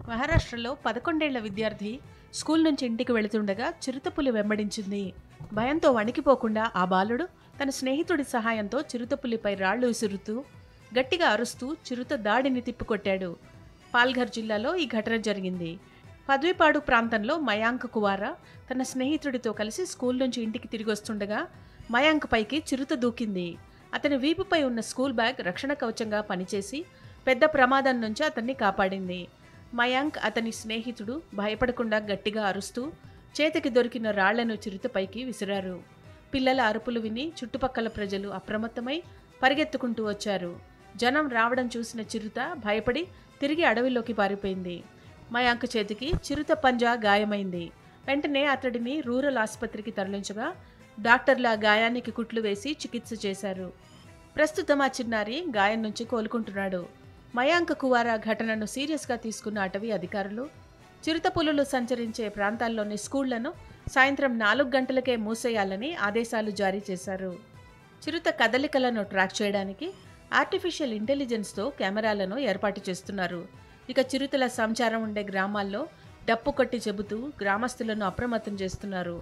మహారాష్ట్రలో 11 ఏళ్ల విద్యార్థి స్కూల్ నుంచి ఇంటికి వెళుతుండగా చిరుతపులి వెంబడించింది. భయంతో వణికిపోకుండా ఆ బాలుడు తన స్నేహితుడి సహాయంతో చిరుతపులిపై రాళ్లు విసురుతూ గట్టిగా అరుస్తూ చిరుత దాడిని తిప్పికొట్టాడు. పాల్ఘర్ జిల్లాలో ఈ ఘటన జరిగింది. పద్విపాడు ప్రాంతంలో మయాంక్ కువారా తన స్నేహితుడితో కలిసి స్కూల్ నుంచి ఇంటికి తిరిగి వస్తుండగా మయాంక్ పైకి చిరుత దూకింది. అతని వీపుపై ఉన్న స్కూల్ బ్యాగ్ రక్షణ కవచంగా పనిచేసి పెద్ద ప్రమాదం నుంచి అతన్ని కాపాడింది. మయాంక్ అతని స్నేహితుడు భయపడకుండా గట్టిగా అరుస్తూ చేతికి దొరికిన రాళ్లను చిరుతపైకి విసిరారు. పిల్లల అరుపులు విని చుట్టుపక్కల ప్రజలు అప్రమత్తమై పరిగెత్తుకుంటూ వచ్చారు. జనం రావడం చూసిన చిరుత భయపడి తిరిగి అడవిలోకి పారిపోయింది. మయాంక్ చేతికి చిరుత పంజా గాయమైంది. వెంటనే అతడిని రూరల్ ఆసుపత్రికి తరలించగా డాక్టర్ల గాయానికి కుట్లు వేసి చికిత్స చేశారు. ప్రస్తుతం ఆ చిన్నారి గాయం నుంచి కోలుకుంటున్నాడు. మయాంక్ కువారా ఘటనను సీరియస్గా తీసుకున్న అటవీ అధికారులు చిరుతపులులు సంచరించే ప్రాంతాల్లోని స్కూళ్లను సాయంత్రం 4 గంటలకే మూసేయాలని ఆదేశాలు జారీ చేశారు. చిరుత కదలికలను ట్రాక్ చేయడానికి ఆర్టిఫిషియల్ ఇంటెలిజెన్స్తో కెమెరాలను ఏర్పాటు చేస్తున్నారు. ఇక చిరుతల సంచారం ఉండే గ్రామాల్లో డప్పు కొట్టి చెబుతూ గ్రామస్తులను అప్రమత్తం చేస్తున్నారు.